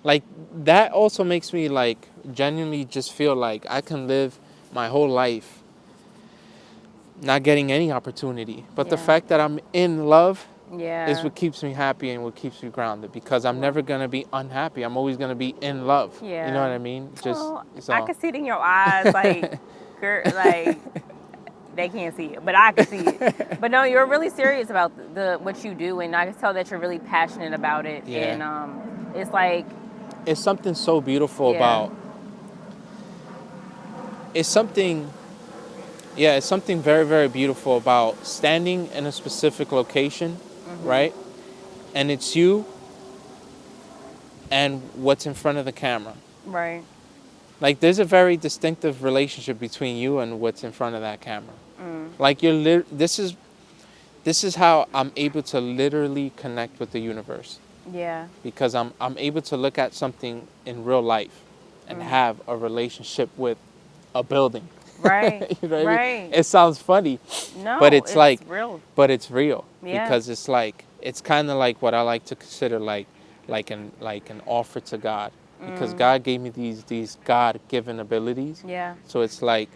like that also makes me like genuinely just feel like I can live my whole life not getting any opportunity. But the fact that I'm in love is what keeps me happy and what keeps me grounded, because I'm never going to be unhappy. I'm always going to be in love. Yeah. You know what I mean? I can see it in your eyes, like, girl, like they can't see it, but I can see it. But no, you're really serious about what you do, and I can tell that you're really passionate about it. Yeah. And it's like it's something so beautiful about. It's something very, very beautiful about standing in a specific location, right? And it's you and what's in front of the camera. Right. Like there's a very distinctive relationship between you and what's in front of that camera. Like this is how I'm able to literally connect with the universe. Yeah. Because I'm able to look at something in real life and have a relationship with a building. Right. You know what right. I mean? It sounds funny. No, but it's like real. But it's real. Yeah. Because it's kind of like what I like to consider like an offer to God. Because God gave me these God-given abilities. Yeah. So it's like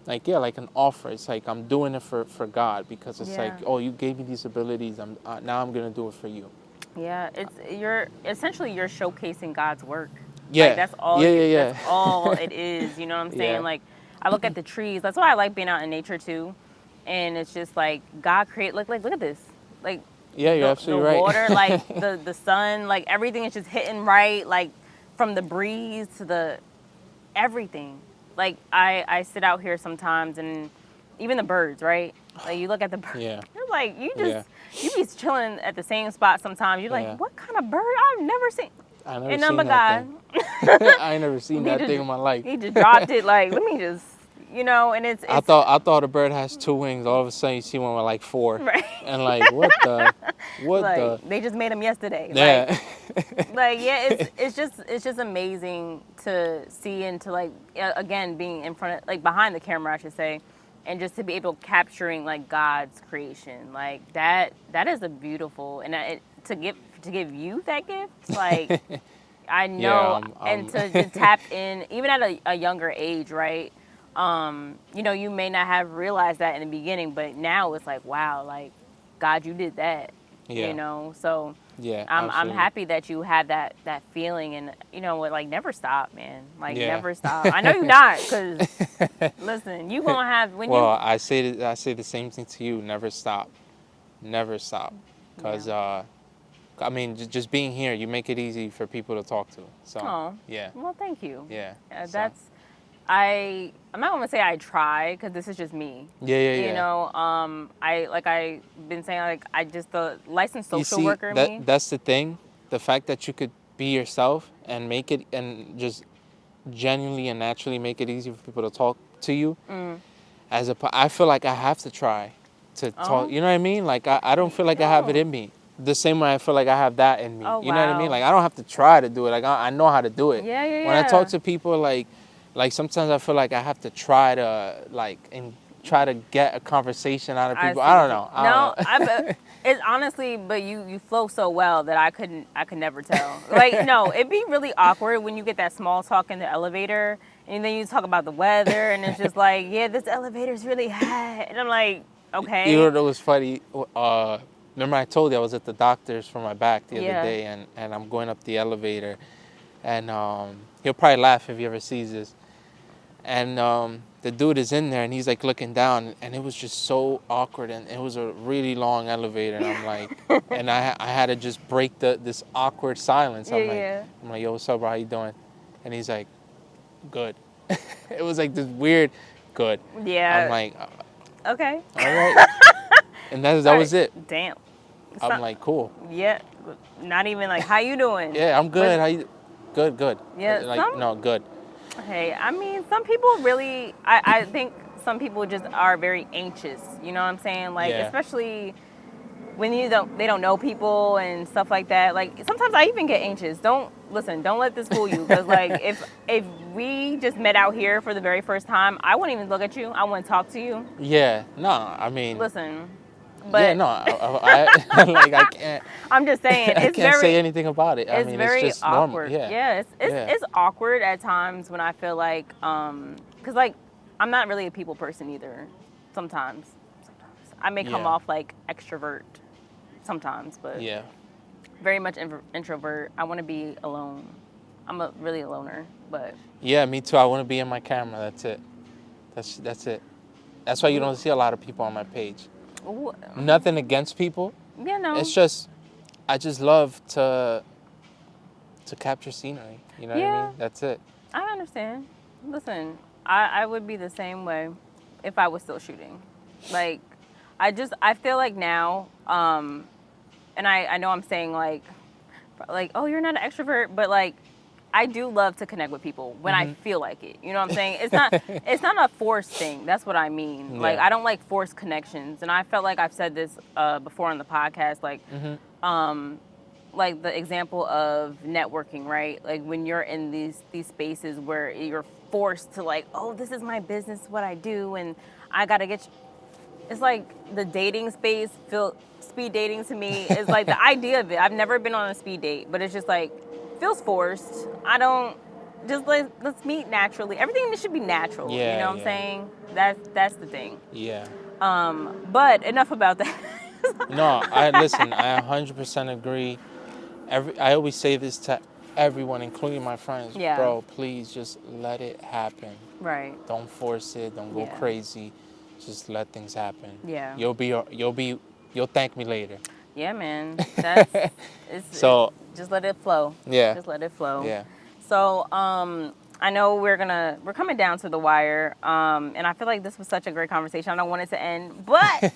like like an offer. It's like I'm doing it for God because it's like, Yeah. oh, you gave me these abilities. Now I'm gonna do it for you. Yeah, you're essentially you're showcasing God's work. Like Yeah, yeah, yeah, that's yeah. all it is, you know what I'm saying? Yeah, Like I look at the trees. That's why I like being out in nature too. And it's just like God create look at this. Like yeah. You're the absolutely right. water, like the sun, like everything is just hitting right, like from the breeze to the everything. Like I sit out here sometimes and even the birds, right? Like you look at the birds, Yeah, you're like yeah, you be chilling at the same spot sometimes. You're like, yeah. what kind of bird? I've never seen. I never And seen number that God, thing. I ain't never seen he that just thing in my life. he just dropped it. Like let me just and it's I thought a bird has 2 wings. All of a sudden, you see one with like 4, right. and like what the? Like they just made them yesterday. Yeah, Like yeah, it's just amazing to see and to like again being in front of like behind the camera I should say, and just to be able capturing like God's creation like that is a beautiful and to give you that gift like I know yeah. and to tap in even at a younger age right. You may not have realized that in the beginning, but now it's like, wow, like, God, you did that. Yeah. So Yeah, I'm absolutely. happy that you have that feeling, and like, never stop, man. Like, Yeah. never stop. I know you're not, cause listen, you gonna have when Well, you. I say the same thing to you. Never stop, because Yeah. I mean, just being here, you make it easy for people to talk to. So Oh, yeah, well, thank you. yeah. So, That's I'm not gonna say I try because this is just me. yeah. I've been saying like I just the licensed You social see, worker me. that's the thing. The fact that you could be yourself and make it and just genuinely and naturally make it easy for people to talk to you. Mm. I feel like I have to try to talk. Oh, You know what I mean? Like I don't feel like I have it no. in me. The same way I feel like I have that in me. Oh You know what I mean? wow. Like I don't have to try to do it. Like I know how to do it. Yeah, yeah, When I talk yeah. to people, like sometimes I feel like I have to try to try to get a conversation out of I people. see I don't what you. know. No, I don't know. it's honestly, but you flow so well that I could never tell. Like no, it'd be really awkward when you get that small talk in the elevator, and then you talk about the weather, and it's just like, yeah, this elevator's really hot, and I'm like, You okay, know what was funny? Remember I told you I was at the doctor's for my back the other yeah. day, and I'm going up the elevator, and he'll probably laugh if he ever sees this. And the dude is in there, and he's like looking down, and it was just so awkward, and it was a really long elevator, and I'm like, and I had to just break this awkward silence. Yeah, yeah. I'm like, yo, what's up, bro? How you doing? And he's like, good. It was like this weird, good. Yeah. I'm like, Okay. all right. And that was it. Damn. I'm like, cool. Yeah. Not even like, how you doing? Yeah, I'm good. But- How you? Good. Yeah, Like, no, good. Hey, I mean, some people really, I think some people just are very anxious. You know what I'm saying? Like, Yeah. especially when they don't know people and stuff like that. Like, sometimes I even get anxious. Don't let this fool you. Because, like, if we just met out here for the very first time, I wouldn't even look at you. I wouldn't talk to you. Yeah, no, I mean, Listen, but yeah, no, I like I can't. I'm just saying, I it's can't very, say anything about it. I it's mean, very it's just awkward. normal. Yeah, Yeah. it's awkward at times when I feel like, because like I'm not really a people person either. Sometimes I may come Yeah. off like extrovert sometimes, but Yeah. very much introvert. I want to be alone. I'm really a loner, but Yeah, me too. I want to be in my camera. That's it. That's it. That's why you don't see a lot of people on my page. ooh, Nothing against people. no. It's just I just love to capture scenery. You know what I Yeah. mean? That's it. I understand. Listen, I would be the same way if I was still shooting. Like, I feel like now, and I know I'm saying like, oh, you're not an extrovert, but like, I do love to connect with people when I feel like it. You know what I'm saying? It's not a forced thing. That's what I mean. Yeah. Like, I don't like forced connections, and I felt like I've said this before on the podcast. Like the example of networking, right? Like when you're in these spaces where you're forced to like, oh, this is my business, what I do, and I gotta get. It's like the dating space. Speed dating to me is like the idea of it. I've never been on a speed date, but it's just like feels forced. I don't just let's meet naturally. Everything should be natural. Yeah, you know what I'm yeah. saying? That's the thing. Yeah. But enough about that. No, I listen. I 100% agree. I always say this to everyone, including my friends. Yeah. Bro, please just let it happen. Right. Don't force it. Don't go Yeah. crazy. Just let things happen. Yeah. You'll thank me later. Yeah, man. That's So just let it flow. yeah. Just let it flow. Yeah. So, I know we're coming down to the wire, and I feel like this was such a great conversation. I don't want it to end, but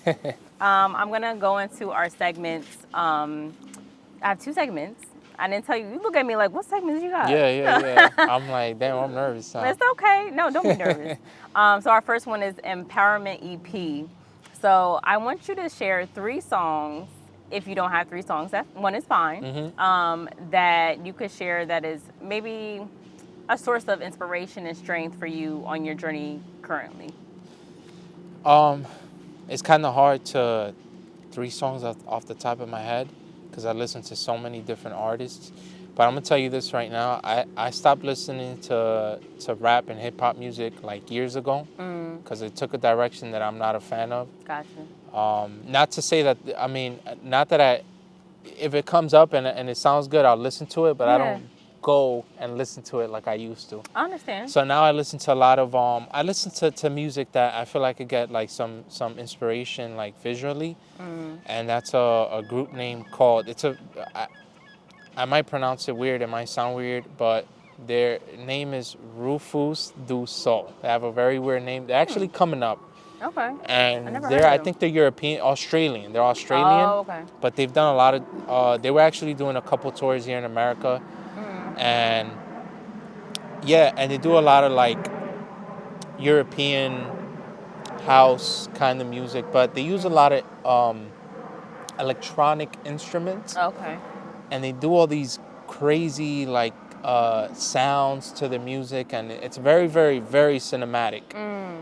I'm gonna go into our segments. I have 2 segments. I didn't tell you. You look at me like, what segments you got? Yeah. I'm like, damn, I'm nervous. Huh? It's okay. No, don't be nervous. So our first one is Empowerment EP. So I want you to share 3 songs. If you don't have 3 songs, that one is fine. Mm-hmm. That you could share that is maybe a source of inspiration and strength for you on your journey currently. It's kind of hard to 3 songs off the top of my head because I listen to so many different artists. But I'm gonna tell you this right now. I stopped listening to rap and hip hop music like years ago because it took a direction that I'm not a fan of. Gotcha. Not to say that not that if it comes up and it sounds good, I'll listen to it. But I don't go and listen to it like I used to. I understand. So now I listen to a lot of I listen to music that I feel like I could get like some inspiration like visually, and that's a group name called I might pronounce it weird, it might sound weird, but their name is Rufus du Sol. They have a very weird name. They're actually coming up. Okay. And I think they're Australian. They're Australian. Oh, okay. But they've done a lot of they were actually doing a couple tours here in America. And yeah, and they do a lot of like European house kind of music, but they use a lot of electronic instruments. Okay. And they do all these crazy like sounds to the music, and it's very, very, very cinematic.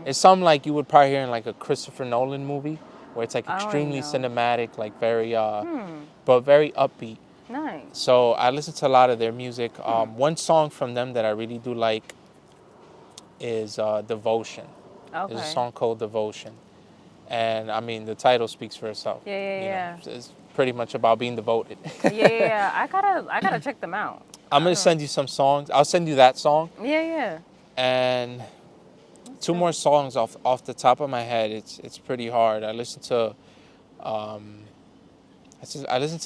It's something like you would probably hear in like a Christopher Nolan movie, where it's like extremely cinematic, like very, but very upbeat. Nice. So I listen to a lot of their music. One song from them that I really do like is Devotion. Okay. There's a song called Devotion. And I mean, the title speaks for itself. Yeah. It's pretty much about being devoted. Yeah. I gotta check them out. I'm going to send you some songs. I'll send you that song. Yeah. And 2 more songs off the top of my head. It's pretty hard. I listen to a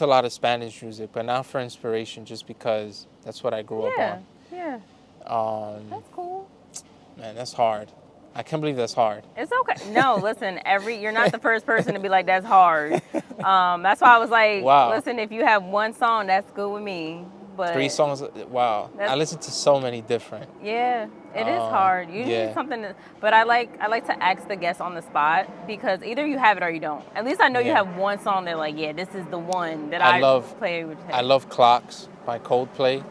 lot of Spanish music, but not for inspiration, just because that's what I grew up on. Yeah. That's cool. Man, that's hard. I can't believe that's hard. It's okay. No, listen, you're not the first person to be like, that's hard. That's why I was like, wow. Listen, if you have 1 song, that's good with me. But 3 songs, wow. I listen to so many different. Yeah, it is hard. You need something but I like to ask the guests on the spot, because either you have it or you don't. At least I know you have 1 song that like, this is the one that I love. Play with. I love Clocks by Coldplay.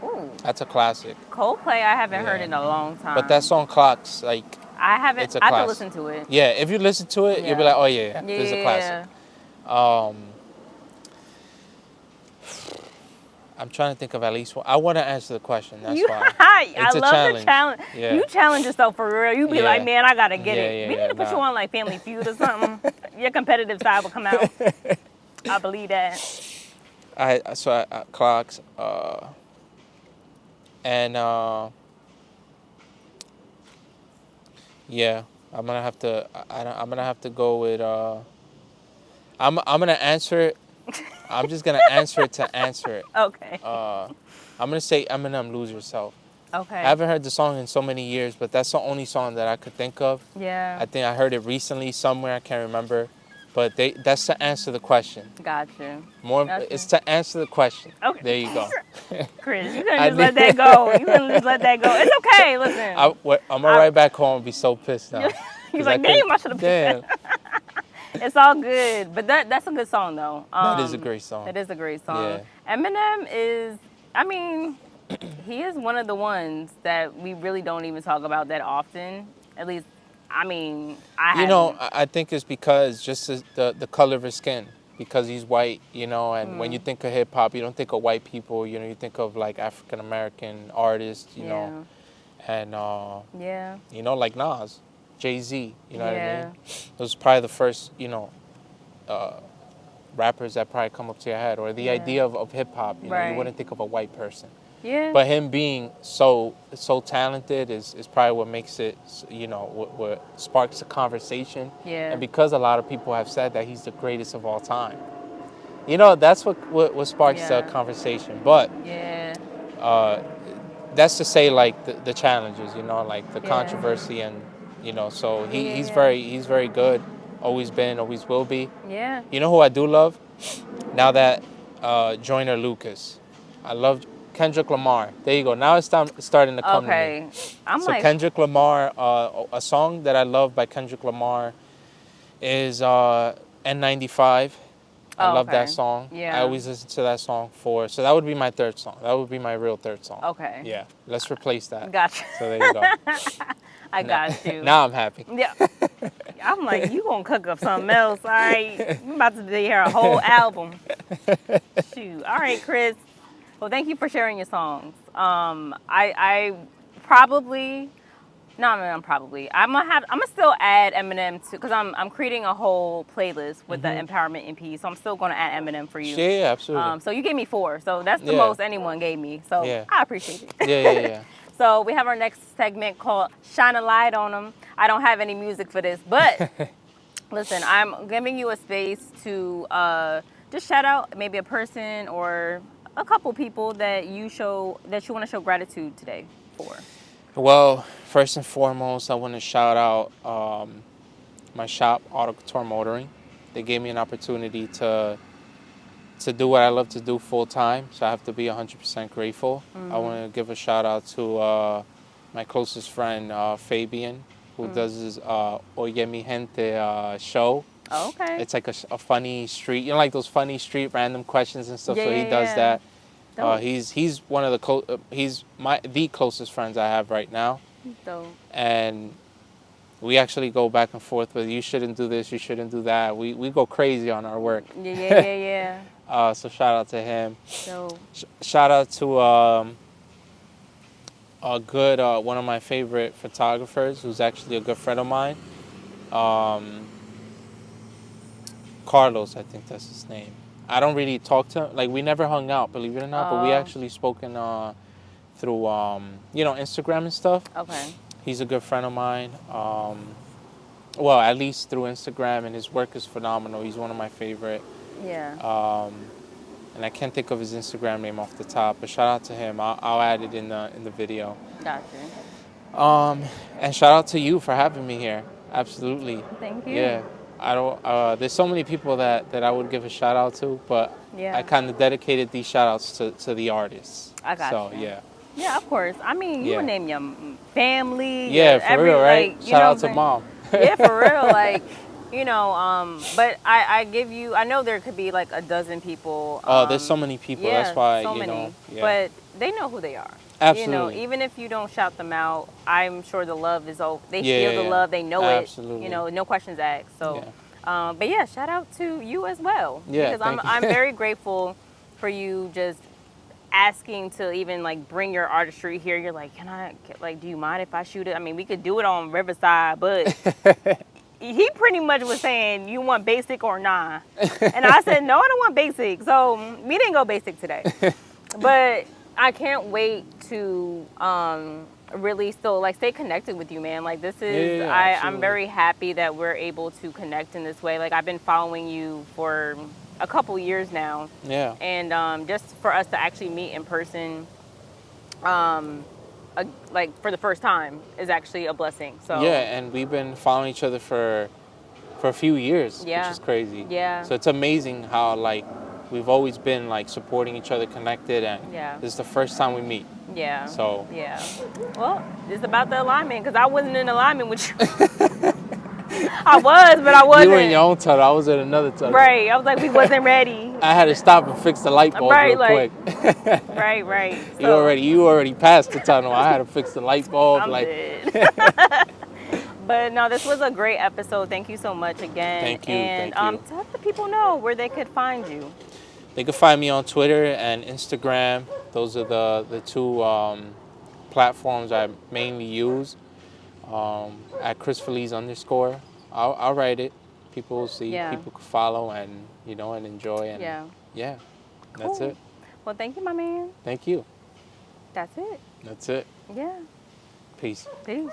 Ooh. That's a classic. Coldplay, I haven't heard in a long time. But that song Clocks, like, I haven't. It's a I classic. have to listen to it. Yeah, if you listen to it, you'll be like, oh yeah, this is a classic. I'm trying to think of at least one. I want to answer the question. That's why. I love challenge. the challenge. Yeah. You challenge yourself for real. You be like, man, I gotta get it. Yeah, We need to put you on like Family Feud or something. Your competitive side will come out. I believe that. Clocks, and yeah, I'm gonna have to go with I'm gonna answer it. I'm just gonna answer it to answer it. Okay. I'm gonna say Eminem, Lose Yourself. Okay. I haven't heard the song in so many years, but that's the only song that I could think of. Yeah. I think I heard it recently somewhere. I can't remember. But that's to answer the question. Gotcha. It's to answer the question. Okay. There you go. Chris, you couldn't just let that go. You couldn't just let that go. It's okay. Listen. I'm gonna ride back home and be so pissed now. He's like, damn, I should have picked that. It's all good, but that's a good song though. That is a great song. It is a great song. Yeah. Eminem is, he is one of the ones that we really don't even talk about that often. At least, I think it's because just the color of his skin. because he's white, you know, and when you think of hip hop, you don't think of white people, you know, you think of like African American artists, you know, and Yeah. you know, like Nas, Jay-Z, you know what I Yeah. mean? Those are probably the first, you know, rappers that probably come up to your head, or the idea of hip hop, you know, you Right. wouldn't think of a white person. Yeah. But him being so talented is probably what makes it, you know, what sparks a conversation. Yeah. And because a lot of people have said that he's the greatest of all time, you know, that's what sparks the conversation. But Yeah. that's to say, like the challenges, you know, like the controversy, and you know, so he's very good. Always been, always will be. Yeah. You know who I do love? Now that Joyner Lucas, I love Kendrick Lamar. There you go. Now it's starting to come to me. I'm So like Kendrick Lamar, a song that I love by Kendrick Lamar is N95. I love that song. Yeah. I always listen to that song so that would be my third song. That would be my real third song. Okay. Yeah. Let's replace that. Gotcha. So there you go. I got you. Now I'm happy. Yeah. I'm like, you gonna cook up something else, all right? I'm about to hear a whole album. Shoot. All right, Chris. Well, thank you for sharing your songs. I probably, no, I'm gonna still add Eminem to, because I'm creating a whole playlist with the empowerment EP, so I'm still gonna add Eminem for you. Yeah, absolutely. So you gave me 4, so that's the most anyone gave me. So I appreciate it. Yeah. So we have our next segment called Shine a Light on Them. I don't have any music for this, but listen, I'm giving you a space to just shout out maybe a person or a couple people that you want to show gratitude today for. Well, first and foremost, I want to shout out my shop, Auto Couture Motoring. They gave me an opportunity to do what I love to do full time, so I have to be 100% grateful. I want to give a shout out to my closest friend, Fabian, who does his Oye Mi Gente show. Oh, okay. It's like a funny street, you know, like those funny street random questions and stuff. So he does that. He's one of the he's the closest friends I have right now. Dope. And we actually go back and forth with, you shouldn't do this, you shouldn't do that. We go crazy on our work. Yeah. So shout out to him. Dope. Shout out to a good one of my favorite photographers, who's actually a good friend of mine. Carlos, I think that's his name. I don't really talk to him. Like, we never hung out, believe it or not, but we actually spoken through Instagram and stuff. Okay. He's a good friend of mine. Well, at least through Instagram, and his work is phenomenal. He's one of my favorite. Yeah. And I can't think of his Instagram name off the top, but shout out to him. I'll add it in the video. Gotcha. And shout out to you for having me here. Absolutely. Thank you. Yeah. I don't. There's so many people that I would give a shout out to, but Yeah. I kind of dedicated these shout outs to the artists. I got so, you. yeah. Yeah, of course. I mean, you would name your family. Yeah, for real, right? Shout out to mom. Yeah, for real. Like, but I know there could be like a dozen people. There's so many people. Yeah, that's why, so many. know. Yeah. But they know who they are. Absolutely. Even if you don't shout them out, I'm sure the love is they Yeah, feel the yeah. love, they know Absolutely. it. No questions asked. So, but yeah, shout out to you as well. Yeah, because thank you. I'm very grateful for you just asking to even like bring your artistry here. You're like, do you mind if I shoot it? I mean, we could do it on Riverside, but he pretty much was saying, you want basic or nah? And I said, no, I don't want basic. So we didn't go basic today. But I can't wait to really still like stay connected with you, man. Like, this is, I'm very happy that we're able to connect in this way. Like, I've been following you for a couple years now. Yeah. And just for us to actually meet in person, like for the first time, is actually a blessing. So yeah, and we've been following each other for a few years, which is crazy. Yeah. So it's amazing how like we've always been like supporting each other, connected, and this is the first time we meet. Yeah. So yeah. Well, it's about the alignment, because I wasn't in alignment with you. I was, but I wasn't. You were in your own tunnel. I was in another tunnel. Right. I was like, we wasn't ready. I had to stop and fix the light bulb real quick. Right. So, you already passed the tunnel. I had to fix the light bulb. I'm dead. But no, this was a great episode. Thank you so much again. Thank you. And Thank you. to let the people know where they could find you. They can find me on Twitter and Instagram. Those are the two platforms I mainly use. At Chris Feliz _. I'll write it. People will see. Yeah. People can follow and and enjoy and Yeah. That's Cool. it. Well, thank you, my man. Thank you. That's it. That's it. Yeah. Peace. Peace.